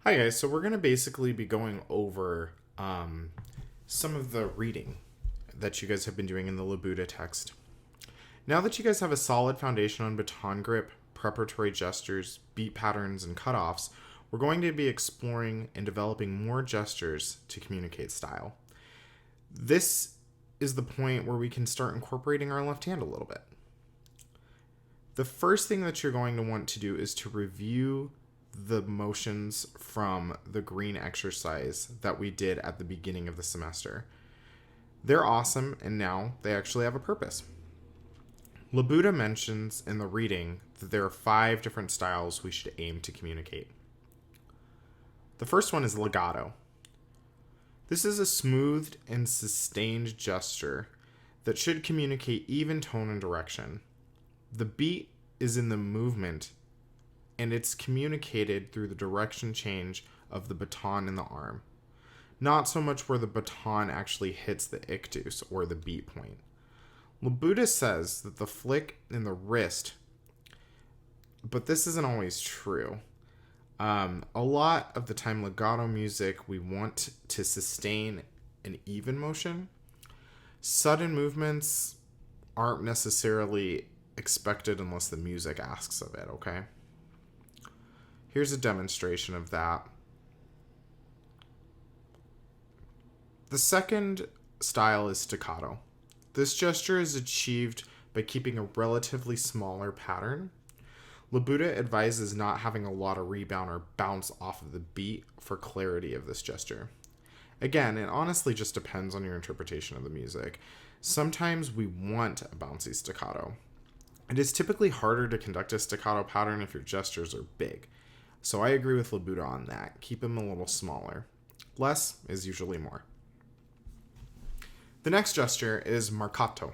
Hi guys, so we're going to basically be going over some of the reading that you guys have been doing in the Labuda text. Now that you guys have a solid foundation on baton grip, preparatory gestures, beat patterns, and cutoffs, we're going to be exploring and developing more gestures to communicate style. This is the point where we can start incorporating our left hand a little bit. The first thing that you're going to want to do is to review the motions from the green exercise that we did at the beginning of the semester. They're awesome, and now they actually have a purpose. Labuda mentions in the reading that there are 5 different styles we should aim to communicate. The first one is legato. This is a smoothed and sustained gesture that should communicate even tone and direction. The beat is in the movement, and it's communicated through the direction change of the baton in the arm. Not so much where the baton actually hits the ictus or the beat point. Labuda says that the flick in the wrist, but this isn't always true. A lot of the time, legato music, we want to sustain an even motion. Sudden movements aren't necessarily expected unless the music asks of it, okay? Here's a demonstration of that. The second style is staccato. This gesture is achieved by keeping a relatively smaller pattern. Labuda advises not having a lot of rebound or bounce off of the beat for clarity of this gesture. Again, it honestly just depends on your interpretation of the music. Sometimes we want a bouncy staccato. It is typically harder to conduct a staccato pattern if your gestures are big. So I agree with Labuda on that. Keep them a little smaller. Less is usually more. The next gesture is Marcato.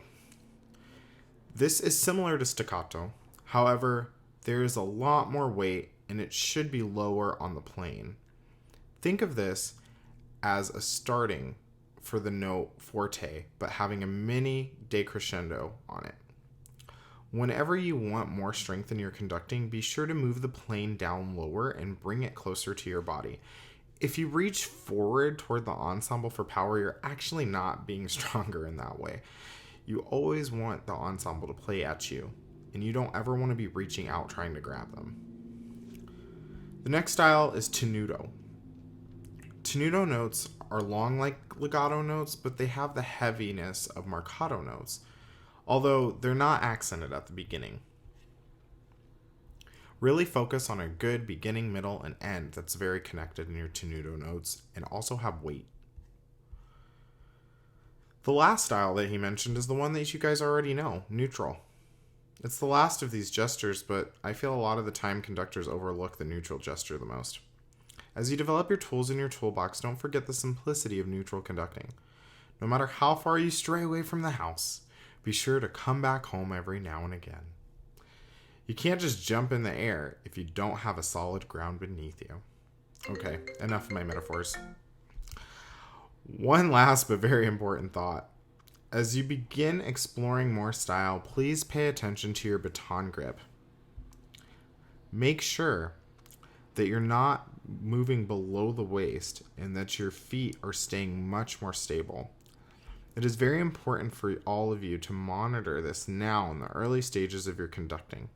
This is similar to staccato. However, there is a lot more weight and it should be lower on the plane. Think of this as a starting for the note forte, but having a mini decrescendo on it. Whenever you want more strength in your conducting, be sure to move the plane down lower and bring it closer to your body. If you reach forward toward the ensemble for power, you're actually not being stronger in that way. You always want the ensemble to play at you, and you don't ever want to be reaching out trying to grab them. The next style is tenuto. Tenuto notes are long like legato notes, but they have the heaviness of marcato notes, although they're not accented at the beginning. Really focus on a good beginning, middle, and end that's very connected in your tenuto notes and also have weight. The last style that he mentioned is the one that you guys already know, neutral. It's the last of these gestures, but I feel a lot of the time conductors overlook the neutral gesture the most. As you develop your tools in your toolbox, don't forget the simplicity of neutral conducting. No matter how far you stray away from the house, be sure to come back home every now and again. You can't just jump in the air if you don't have a solid ground beneath you. Okay, enough of my metaphors. One last but very important thought. As you begin exploring more style, please pay attention to your baton grip. Make sure that you're not moving below the waist and that your feet are staying much more stable. It is very important for all of you to monitor this now in the early stages of your conducting.